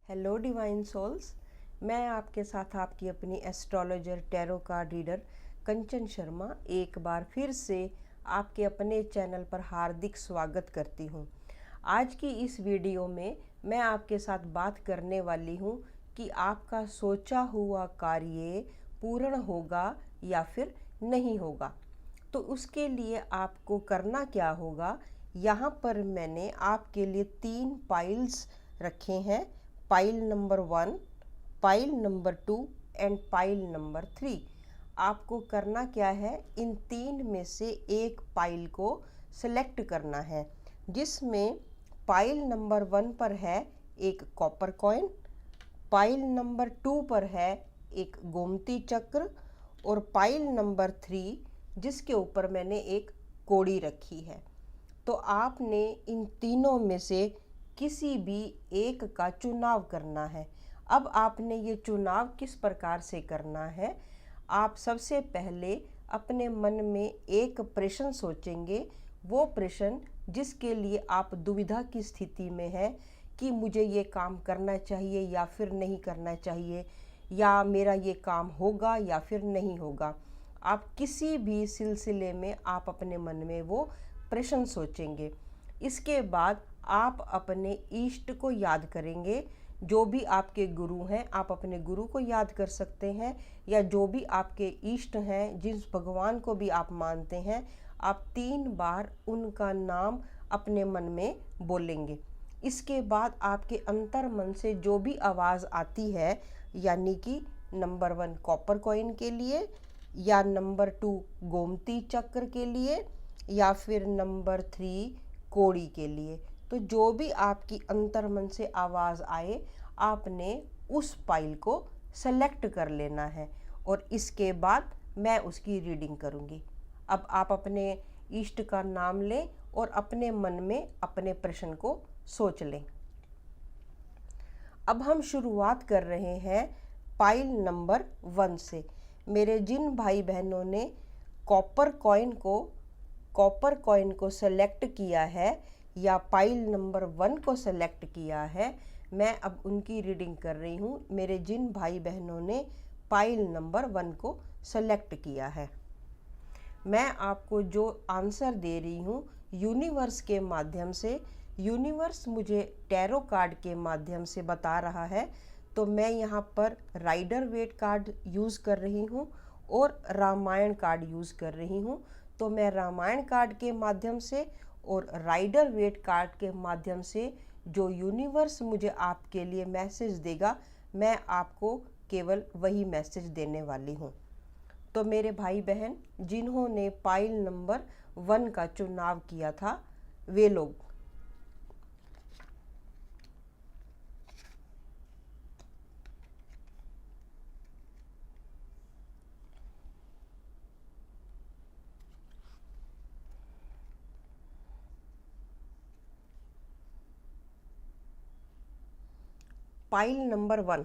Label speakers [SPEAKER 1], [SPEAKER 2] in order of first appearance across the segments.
[SPEAKER 1] Hello divine souls. मैं आपके साथ आपकी अपनी एस्ट्रोलॉजर टैरो कार्ड रीडर कंचन शर्मा एक बार फिर से आपके अपने चैनल पर हार्दिक स्वागत करती हूं। आज की इस वीडियो में मैं आपके साथ बात करने वाली हूं कि आपका सोचा हुआ कार्य पूर्ण होगा या फिर नहीं होगा। तो उसके लिए आपको करना क्या होगा, यहाँ पर मैंने आपके लिए 3 पाइल्स रखे हैं। Pile number 1, pile number 2 and pile number 3। आपको करना क्या है, इन 3 में से एक पाइल को सेलेक्ट करना है, जिसमें पाइल नंबर 1 पर है एक कॉपर कॉइन, पाइल नंबर 2 पर है एक गोमती चक्र और पाइल नंबर 3 जिसके ऊपर मैंने एक कोड़ी रखी है। तो आपने इन तीनों में से किसी भी एक का चुनाव करना है। अब आपने ये चुनाव किस प्रकार से करना है, आप सबसे पहले अपने मन में एक प्रश्न सोचेंगे। वो प्रश्न जिसके लिए आप दुविधा की स्थिति में है कि मुझे ये काम करना चाहिए या फिर नहीं करना चाहिए, या मेरा ये काम होगा या फिर नहीं होगा। आप किसी भी सिलसिले में आप अपने मन में वो प्रश्न सोचेंगे। इसके बाद आप अपने इष्ट को याद करेंगे। जो भी आपके गुरु हैं, आप अपने गुरु को याद कर सकते हैं, या जो भी आपके इष्ट हैं, जिस भगवान को भी आप मानते हैं, आप 3 बार उनका नाम अपने मन में बोलेंगे। इसके बाद आपके अंतर मन से जो भी आवाज़ आती है, यानी कि नंबर 1 कॉपर कॉइन के लिए, या नंबर 2 गोमती चक्र के लिए, या फिर नंबर 3 कोड़ी के लिए, तो जो भी आपकी अंतर मन से आवाज़ आए, आपने उस पाइल को सेलेक्ट कर लेना है और इसके बाद मैं उसकी रीडिंग करूँगी। अब आप अपने इष्ट का नाम लें और अपने मन में अपने प्रश्न को सोच लें। अब हम शुरुआत कर रहे हैं पाइल नंबर 1 से। मेरे जिन भाई बहनों ने कॉपर कॉइन को सेलेक्ट किया है या पाइल नंबर 1 को सेलेक्ट किया है, मैं अब उनकी रीडिंग कर रही हूँ। मेरे जिन भाई बहनों ने पाइल नंबर 1 को सेलेक्ट किया है, मैं आपको जो आंसर दे रही हूँ यूनिवर्स के माध्यम से, यूनिवर्स मुझे टैरो कार्ड के माध्यम से बता रहा है। तो मैं यहाँ पर राइडर वेट कार्ड यूज़ कर रही हूँ और रामायण कार्ड यूज़ कर रही हूँ। तो मैं रामायण कार्ड के माध्यम से और राइडर वेट कार्ड के माध्यम से जो यूनिवर्स मुझे आपके लिए मैसेज देगा, मैं आपको केवल वही मैसेज देने वाली हूँ। तो मेरे भाई बहन जिन्होंने पाइल नंबर 1 का चुनाव किया था, वे लोग पाइल नंबर 1,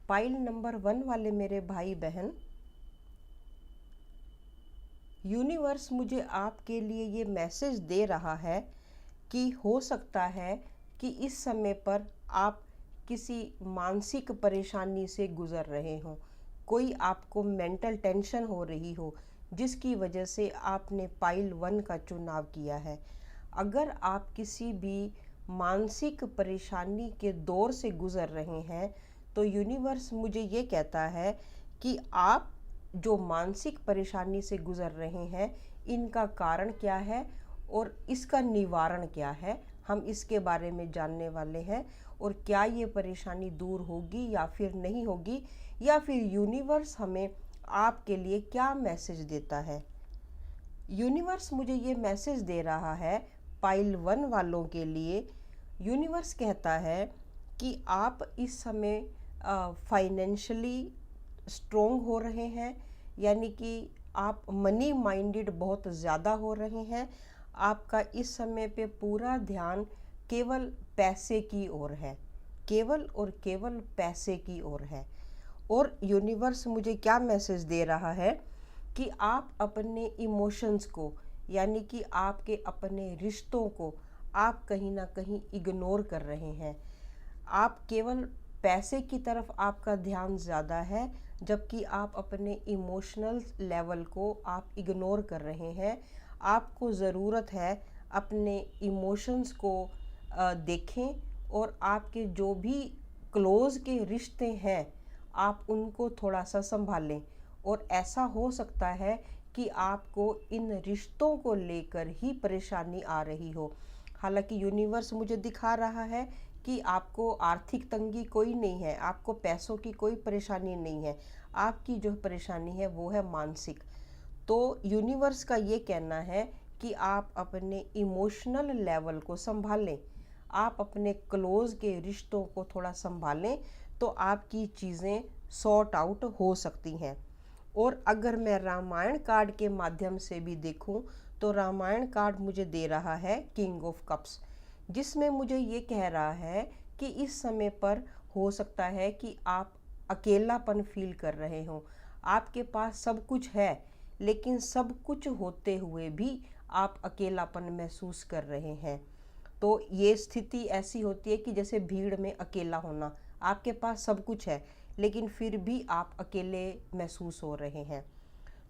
[SPEAKER 1] पाइल नंबर 1 वाले मेरे भाई बहन, यूनिवर्स मुझे आपके लिए ये मैसेज दे रहा है कि हो सकता है कि इस समय पर आप किसी मानसिक परेशानी से गुज़र रहे हों। कोई आपको मेंटल टेंशन हो रही हो, जिसकी वजह से आपने पाइल 1 का चुनाव किया है। अगर आप किसी भी मानसिक परेशानी के दौर से गुज़र रहे हैं, तो यूनिवर्स मुझे ये कहता है कि आप जो मानसिक परेशानी से गुज़र रहे हैं, इनका कारण क्या है और इसका निवारण क्या है, हम इसके बारे में जानने वाले हैं। और क्या ये परेशानी दूर होगी या फिर नहीं होगी, या फिर यूनिवर्स हमें आपके लिए क्या मैसेज देता है। यूनिवर्स मुझे ये मैसेज दे रहा है पाइल 1 वालों के लिए। यूनिवर्स कहता है कि आप इस समय फाइनेंशियली स्ट्रोंग हो रहे हैं, यानी कि आप मनी माइंडेड बहुत ज़्यादा हो रहे हैं। आपका इस समय पे पूरा ध्यान केवल पैसे की ओर है, केवल और केवल पैसे की ओर है। और यूनिवर्स मुझे क्या मैसेज दे रहा है कि आप अपने इमोशंस को यानी कि आपके अपने रिश्तों को आप कहीं ना कहीं इग्नोर कर रहे हैं। आप केवल पैसे की तरफ आपका ध्यान ज़्यादा है, जबकि आप अपने इमोशनल लेवल को आप इग्नोर कर रहे हैं। आपको ज़रूरत है अपने इमोशंस को देखें, और आपके जो भी क्लोज़ के रिश्ते हैं आप उनको थोड़ा सा संभालें। और ऐसा हो सकता है कि आपको इन रिश्तों को लेकर ही परेशानी आ रही हो। हालांकि यूनिवर्स मुझे दिखा रहा है कि आपको आर्थिक तंगी कोई नहीं है, आपको पैसों की कोई परेशानी नहीं है। आपकी जो परेशानी है वो है मानसिक। तो यूनिवर्स का ये कहना है कि आप अपने इमोशनल लेवल को संभालें, आप अपने क्लोज के रिश्तों को थोड़ा संभालें, तो आपकी चीज़ें सॉर्ट आउट हो सकती हैं। और अगर मैं रामायण कार्ड के माध्यम से भी देखूं, तो रामायण कार्ड मुझे दे रहा है किंग ऑफ कप्स, जिसमें मुझे ये कह रहा है कि इस समय पर हो सकता है कि आप अकेलापन फील कर रहे हो। आपके पास सब कुछ है, लेकिन सब कुछ होते हुए भी आप अकेलापन महसूस कर रहे हैं। तो ये स्थिति ऐसी होती है कि जैसे भीड़ में अकेला होना, आपके पास सब कुछ है लेकिन फिर भी आप अकेले महसूस हो रहे हैं।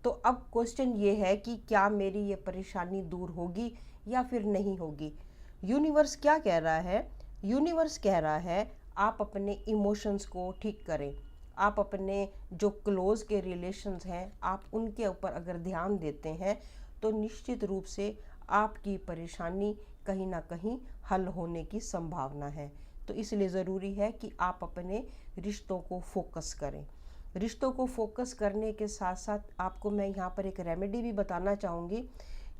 [SPEAKER 1] तो अब क्वेश्चन ये है कि क्या मेरी ये परेशानी दूर होगी या फिर नहीं होगी। यूनिवर्स क्या कह रहा है? यूनिवर्स कह रहा है आप अपने इमोशंस को ठीक करें, आप अपने जो क्लोज के रिलेशंस हैं आप उनके ऊपर अगर ध्यान देते हैं तो निश्चित रूप से आपकी परेशानी कहीं ना कहीं हल होने की संभावना है। तो इसलिए ज़रूरी है कि आप अपने रिश्तों को फोकस करें। रिश्तों को फोकस करने के साथ साथ आपको मैं यहाँ पर एक रेमेडी भी बताना चाहूँगी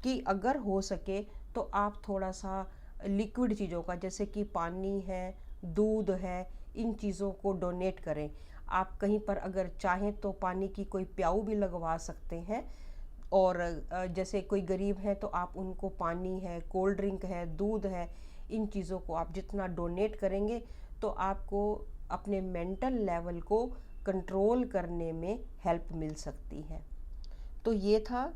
[SPEAKER 1] कि अगर हो सके तो आप थोड़ा सा लिक्विड चीज़ों का, जैसे कि पानी है, दूध है, इन चीज़ों को डोनेट करें। आप कहीं पर अगर चाहें तो पानी की कोई प्याऊ भी लगवा सकते हैं, और जैसे कोई गरीब है तो आप उनको पानी है, कोल्ड ड्रिंक है, दूध है, इन चीज़ों को आप जितना डोनेट करेंगे तो आपको अपने मेंटल लेवल को कंट्रोल करने में हेल्प मिल सकती है। तो ये था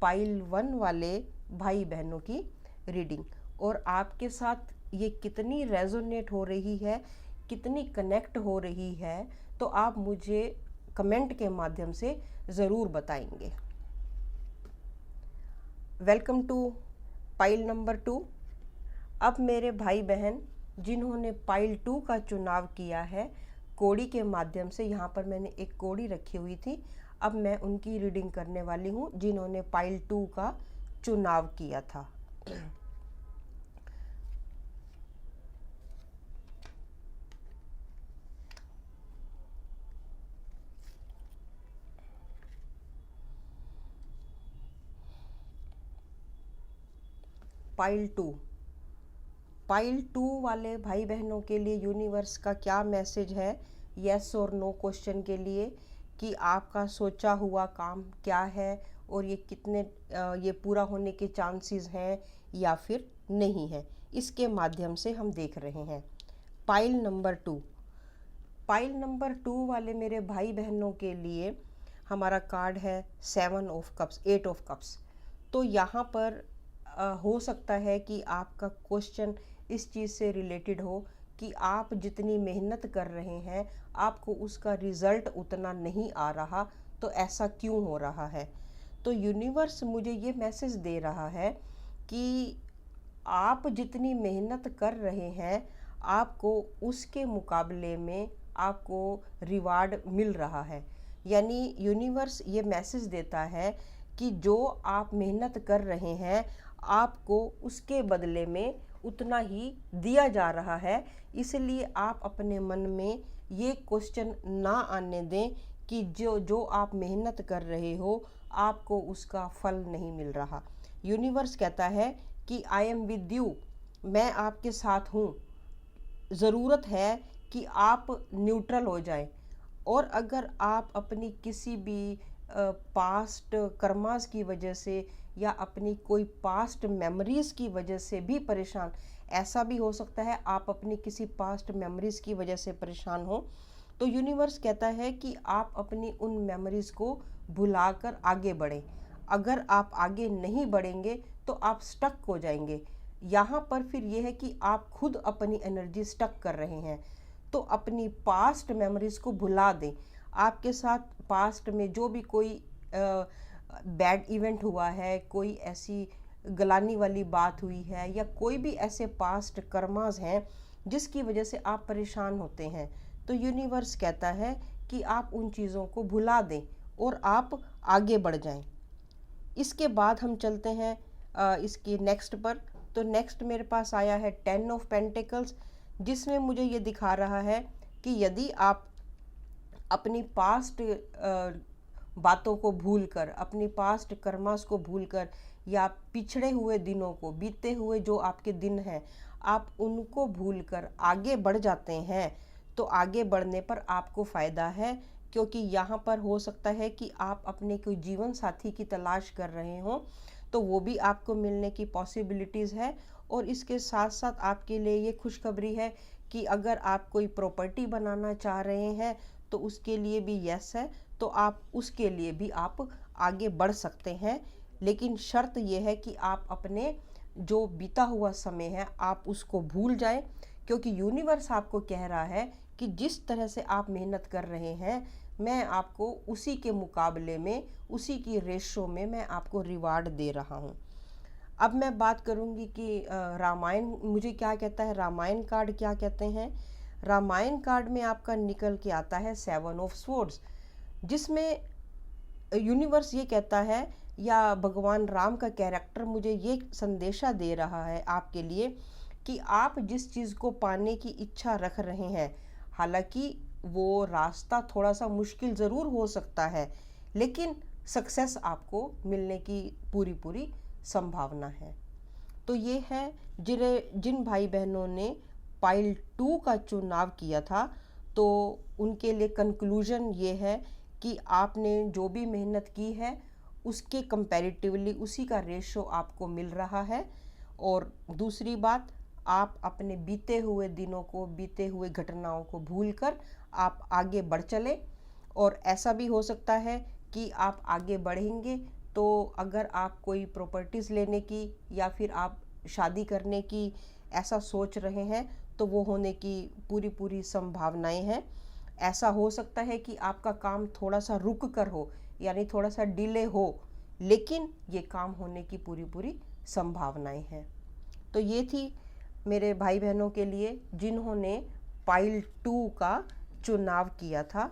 [SPEAKER 1] पाइल 1 वाले भाई बहनों की रीडिंग। और आपके साथ ये कितनी रेजोनेट हो रही है, कितनी कनेक्ट हो रही है, तो आप मुझे कमेंट के माध्यम से ज़रूर बताएंगे। Welcome to pile number 2। अब मेरे भाई बहन जिन्होंने पाइल 2 का चुनाव किया है, कोड़ी के माध्यम से, यहाँ पर मैंने एक कोड़ी रखी हुई थी, अब मैं उनकी रीडिंग करने वाली हूँ जिन्होंने पाइल 2 का चुनाव किया था। पाइल 2 वाले भाई बहनों के लिए यूनिवर्स का क्या मैसेज है यस और नो क्वेश्चन के लिए, कि आपका सोचा हुआ काम क्या है और ये कितने ये पूरा होने के चांसेस हैं या फिर नहीं है, इसके माध्यम से हम देख रहे हैं। पाइल नंबर 2 वाले मेरे भाई बहनों के लिए हमारा कार्ड है 7 ऑफ कप्स, 8 ऑफ कप्स। तो यहाँ पर हो सकता है कि आपका क्वेश्चन इस चीज़ से रिलेटेड हो कि आप जितनी मेहनत कर रहे हैं आपको उसका रिज़ल्ट उतना नहीं आ रहा, तो ऐसा क्यों हो रहा है। तो यूनिवर्स मुझे ये मैसेज दे रहा है कि आप जितनी मेहनत कर रहे हैं आपको उसके मुकाबले में आपको रिवार्ड मिल रहा है। यानी यूनिवर्स ये मैसेज देता है कि जो आप मेहनत कर रहे हैं आपको उसके बदले में उतना ही दिया जा रहा है। इसलिए आप अपने मन में ये क्वेश्चन ना आने दें कि जो आप मेहनत कर रहे हो आपको उसका फल नहीं मिल रहा। यूनिवर्स कहता है कि आई एम विद यू, मैं आपके साथ हूँ। ज़रूरत है कि आप न्यूट्रल हो जाएं, और अगर आप अपनी किसी भी पास्ट कर्मास की वजह से या अपनी कोई पास्ट मेमोरीज़ की वजह से भी परेशान, ऐसा भी हो सकता है आप अपनी किसी पास्ट मेमोरीज़ की वजह से परेशान हो, तो यूनिवर्स कहता है कि आप अपनी उन मेमोरीज़ को भुलाकर आगे बढ़ें। अगर आप आगे नहीं बढ़ेंगे तो आप स्टक हो जाएंगे। यहाँ पर फिर यह है कि आप खुद अपनी एनर्जी स्टक कर रहे हैं। तो अपनी पास्ट मेमोरीज को भुला दें। आपके साथ पास्ट में जो भी कोई बैड इवेंट हुआ है, कोई ऐसी गलानी वाली बात हुई है, या कोई भी ऐसे पास्ट कर्मास हैं जिसकी वजह से आप परेशान होते हैं, तो यूनिवर्स कहता है कि आप उन चीज़ों को भुला दें और आप आगे बढ़ जाएं। इसके बाद हम चलते हैं इसके नेक्स्ट पर। तो नेक्स्ट मेरे पास आया है 10 ऑफ पेंटिकल्स, जिसमें मुझे ये दिखा रहा है कि यदि आप अपनी पास्ट बातों को भूलकर, अपनी पास्ट कर्मास को भूलकर, या पिछड़े हुए दिनों को, बीते हुए जो आपके दिन हैं, आप उनको भूलकर आगे बढ़ जाते हैं, तो आगे बढ़ने पर आपको फ़ायदा है। क्योंकि यहाँ पर हो सकता है कि आप अपने कोई जीवन साथी की तलाश कर रहे हों, तो वो भी आपको मिलने की पॉसिबिलिटीज़ है। और इसके साथ साथ आपके लिए ये खुशखबरी है कि अगर आप कोई प्रॉपर्टी बनाना चाह रहे हैं तो उसके लिए भी यस है, तो आप उसके लिए भी आप आगे बढ़ सकते हैं। लेकिन शर्त यह है कि आप अपने जो बीता हुआ समय है आप उसको भूल जाएं, क्योंकि यूनिवर्स आपको कह रहा है कि जिस तरह से आप मेहनत कर रहे हैं, मैं आपको उसी के मुकाबले में, उसी की रेशो में मैं आपको रिवार्ड दे रहा हूँ। अब मैं बात करूँगी कि रामायण मुझे क्या कहता है, रामायण कार्ड क्या कहते हैं। रामायण कार्ड में आपका निकल के आता है 7 ऑफ स्वॉर्ड्स, जिसमें यूनिवर्स ये कहता है, या भगवान राम का कैरेक्टर मुझे ये संदेशा दे रहा है आपके लिए, कि आप जिस चीज़ को पाने की इच्छा रख रहे हैं, हालांकि वो रास्ता थोड़ा सा मुश्किल ज़रूर हो सकता है, लेकिन सक्सेस आपको मिलने की पूरी पूरी संभावना है। तो ये है जिन भाई बहनों ने पाइल 2 का चुनाव किया था, तो उनके लिए कंक्लूजन ये है कि आपने जो भी मेहनत की है उसके कंपैरेटिवली उसी का रेशो आपको मिल रहा है। और दूसरी बात, आप अपने बीते हुए दिनों को, बीते हुए घटनाओं को भूलकर आप आगे बढ़ चले। और ऐसा भी हो सकता है कि आप आगे बढ़ेंगे तो अगर आप कोई प्रॉपर्टीज़ लेने की या फिर आप शादी करने की ऐसा सोच रहे हैं, तो वो होने की पूरी पूरी संभावनाएं हैं। ऐसा हो सकता है कि आपका काम थोड़ा सा रुक कर हो, यानी थोड़ा सा डिले हो, लेकिन ये काम होने की पूरी पूरी संभावनाएं हैं। तो ये थी मेरे भाई बहनों के लिए जिन्होंने पाइल 2 का चुनाव किया था।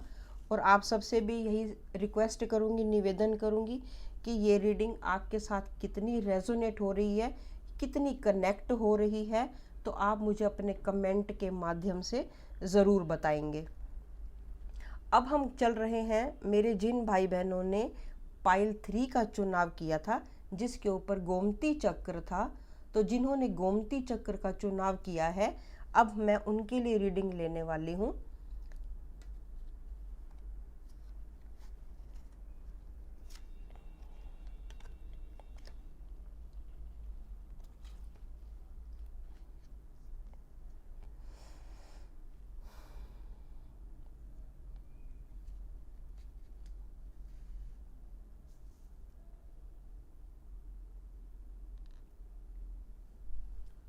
[SPEAKER 1] और आप सबसे भी यही रिक्वेस्ट करूँगी, निवेदन करूँगी कि ये रीडिंग आपके साथ कितनी रेजोनेट हो रही है, कितनी कनेक्ट हो रही है, तो आप मुझे अपने कमेंट के माध्यम से ज़रूर बताएंगे। अब हम चल रहे हैं मेरे जिन भाई बहनों ने पाइल 3 का चुनाव किया था, जिसके ऊपर गोमती चक्र था। तो जिन्होंने गोमती चक्र का चुनाव किया है, अब मैं उनके लिए रीडिंग लेने वाली हूँ।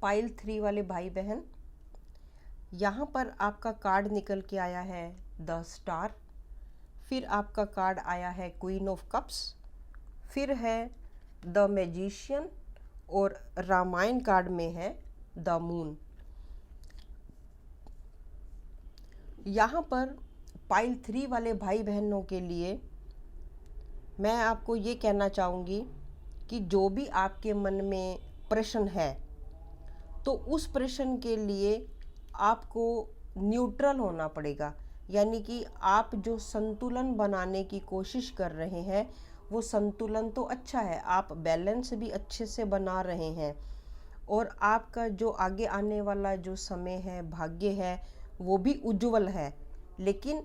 [SPEAKER 1] पाइल 3 वाले भाई बहन, यहाँ पर आपका कार्ड निकल के आया है द स्टार, फिर आपका कार्ड आया है क्वीन ऑफ कप्स, फिर है द मैजिशियन, और रामायण कार्ड में है द मून। यहाँ पर पाइल 3 वाले भाई बहनों के लिए मैं आपको ये कहना चाहूँगी कि जो भी आपके मन में प्रश्न है, तो उस प्रश्न के लिए आपको न्यूट्रल होना पड़ेगा। यानी कि आप जो संतुलन बनाने की कोशिश कर रहे हैं, वो संतुलन तो अच्छा है, आप बैलेंस भी अच्छे से बना रहे हैं, और आपका जो आगे आने वाला जो समय है, भाग्य है, वो भी उज्जवल है। लेकिन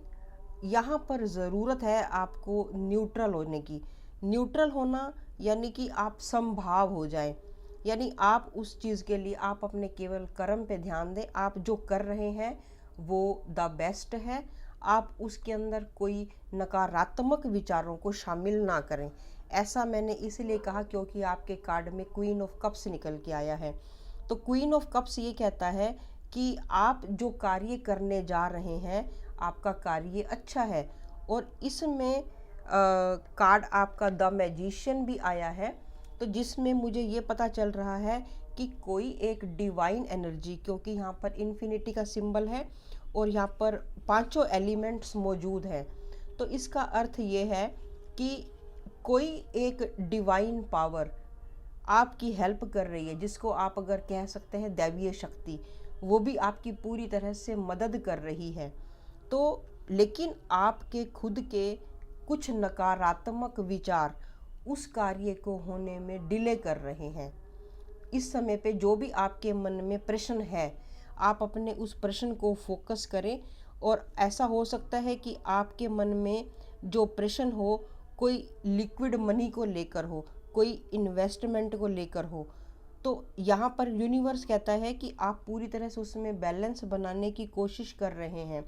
[SPEAKER 1] यहाँ पर ज़रूरत है आपको न्यूट्रल होने की। न्यूट्रल होना यानी कि आप समभाव हो जाएं, यानी आप उस चीज़ के लिए आप अपने केवल कर्म पे ध्यान दें। आप जो कर रहे हैं वो द बेस्ट है, आप उसके अंदर कोई नकारात्मक विचारों को शामिल ना करें। ऐसा मैंने इसलिए कहा क्योंकि आपके कार्ड में क्वीन ऑफ कप्स निकल के आया है। तो क्वीन ऑफ कप्स ये कहता है कि आप जो कार्य करने जा रहे हैं, आपका कार्य अच्छा है। और इसमें कार्ड आपका द मैजिशियन भी आया है, तो जिसमें मुझे ये पता चल रहा है कि कोई एक डिवाइन एनर्जी, क्योंकि यहाँ पर इन्फिनिटी का सिंबल है और यहाँ पर पांचों एलिमेंट्स मौजूद हैं, तो इसका अर्थ ये है कि कोई एक डिवाइन पावर आपकी हेल्प कर रही है, जिसको आप अगर कह सकते हैं दैवीय शक्ति, वो भी आपकी पूरी तरह से मदद कर रही है। तो लेकिन आपके खुद के कुछ नकारात्मक विचार उस कार्य को होने में डिले कर रहे हैं। इस समय पे जो भी आपके मन में प्रश्न है, आप अपने उस प्रश्न को फोकस करें। और ऐसा हो सकता है कि आपके मन में जो प्रश्न हो कोई लिक्विड मनी को लेकर हो, कोई इन्वेस्टमेंट को लेकर हो। तो यहाँ पर यूनिवर्स कहता है कि आप पूरी तरह से उसमें बैलेंस बनाने की कोशिश कर रहे हैं,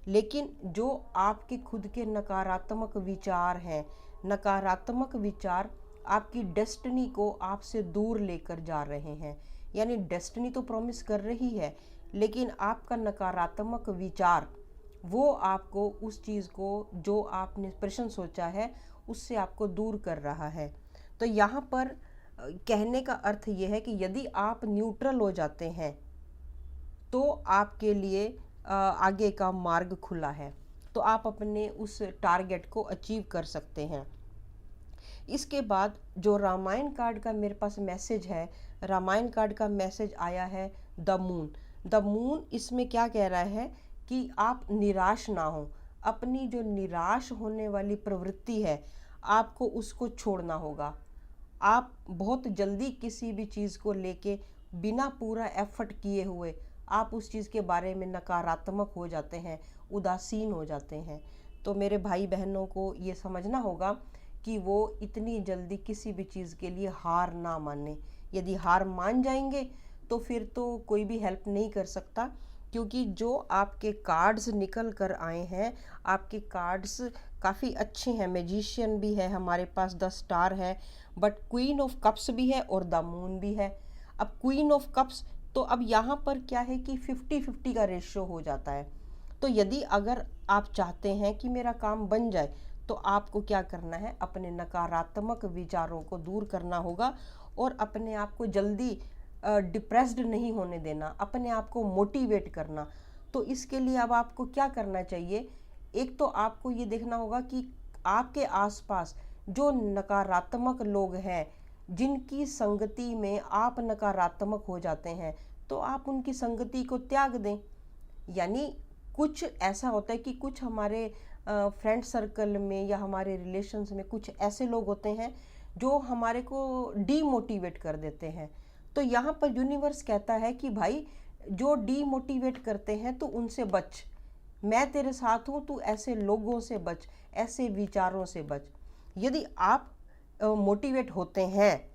[SPEAKER 1] लेकिन जो आपके खुद के नकारात्मक विचार हैं, नकारात्मक विचार आपकी डेस्टिनी को आपसे दूर लेकर जा रहे हैं। यानी डेस्टिनी तो प्रॉमिस कर रही है, लेकिन आपका नकारात्मक विचार वो आपको उस चीज़ को जो आपने प्रश्न सोचा है उससे आपको दूर कर रहा है। तो यहाँ पर कहने का अर्थ ये है कि यदि आप न्यूट्रल हो जाते हैं तो आपके लिए आगे का मार्ग खुला है, तो आप अपने उस टारगेट को अचीव कर सकते हैं। इसके बाद जो रामायण कार्ड का मेरे पास मैसेज है, रामायण कार्ड का मैसेज आया है द मून। द मून इसमें क्या कह रहा है कि आप निराश ना हो। अपनी जो निराश होने वाली प्रवृत्ति है, आपको उसको छोड़ना होगा। आप बहुत जल्दी किसी भी चीज़ को लेके बिना पूरा एफर्ट किए हुए आप उस चीज़ के बारे में नकारात्मक हो जाते हैं, उदासीन हो जाते हैं। तो मेरे भाई बहनों को ये समझना होगा कि वो इतनी जल्दी किसी भी चीज़ के लिए हार ना माने। यदि हार मान जाएंगे तो फिर तो कोई भी हेल्प नहीं कर सकता, क्योंकि जो आपके कार्ड्स निकल कर आए हैं, आपके कार्ड्स काफ़ी अच्छे हैं। मैजिशियन भी है हमारे पास, द स्टार है, बट क्वीन ऑफ कप्स भी है और द मून भी है। अब क्वीन ऑफ कप्स, तो अब यहाँ पर क्या है कि 50-50 का रेशियो हो जाता है। तो यदि अगर आप चाहते हैं कि मेरा काम बन जाए, तो आपको क्या करना है, अपने नकारात्मक विचारों को दूर करना होगा और अपने आप को जल्दी डिप्रेस्ड नहीं होने देना, अपने आप को मोटिवेट करना। तो इसके लिए अब आपको क्या करना चाहिए, एक तो आपको ये देखना होगा कि आपके आसपास जो नकारात्मक लोग हैं, जिनकी संगति में आप नकारात्मक हो जाते हैं, तो आप उनकी संगति को त्याग दें। यानी कुछ ऐसा होता है कि कुछ हमारे फ्रेंड सर्कल में या हमारे रिलेशंस में कुछ ऐसे लोग होते हैं जो हमारे को डीमोटिवेट कर देते हैं। तो यहाँ पर यूनिवर्स कहता है कि भाई जो डीमोटिवेट करते हैं तो उनसे बच, मैं तेरे साथ हूँ, तू ऐसे लोगों से बच, ऐसे विचारों से बच। यदि आप मोटिवेट होते हैं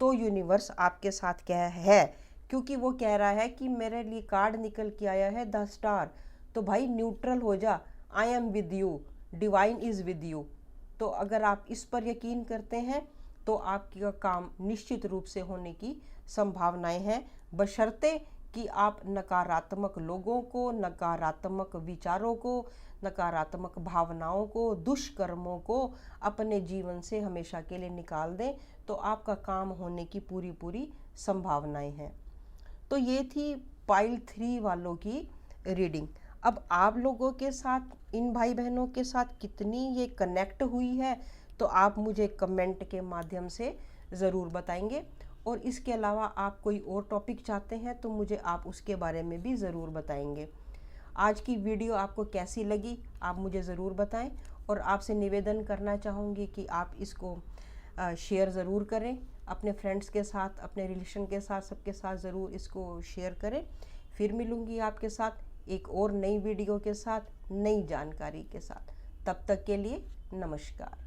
[SPEAKER 1] तो यूनिवर्स आपके साथ क्या है, क्योंकि वो कह रहा है कि मेरे लिए कार्ड निकल के आया है द स्टार। तो भाई न्यूट्रल हो जा, I am with you, divine is with you. तो अगर आप इस पर यकीन करते हैं तो आपका काम निश्चित रूप से होने की संभावनाएं हैं, बशर्ते कि आप नकारात्मक लोगों को, नकारात्मक विचारों को, नकारात्मक भावनाओं को, दुष्कर्मों को अपने जीवन से हमेशा के लिए निकाल दें, तो आपका काम होने की पूरी पूरी संभावनाएं हैं। तो ये थी पाइल 3 वालों की रीडिंग। अब आप लोगों के साथ, इन भाई बहनों के साथ कितनी ये कनेक्ट हुई है, तो आप मुझे कमेंट के माध्यम से ज़रूर बताएंगे। और इसके अलावा आप कोई और टॉपिक चाहते हैं तो मुझे आप उसके बारे में भी ज़रूर बताएंगे। आज की वीडियो आपको कैसी लगी, आप मुझे ज़रूर बताएं। और आपसे निवेदन करना चाहूँगी कि आप इसको शेयर ज़रूर करें अपने फ्रेंड्स के साथ, अपने रिलेशन के साथ, सबके साथ ज़रूर इसको शेयर करें। फिर मिलूँगी आपके साथ एक और नई वीडियो के साथ, नई जानकारी के साथ। तब तक के लिए नमस्कार।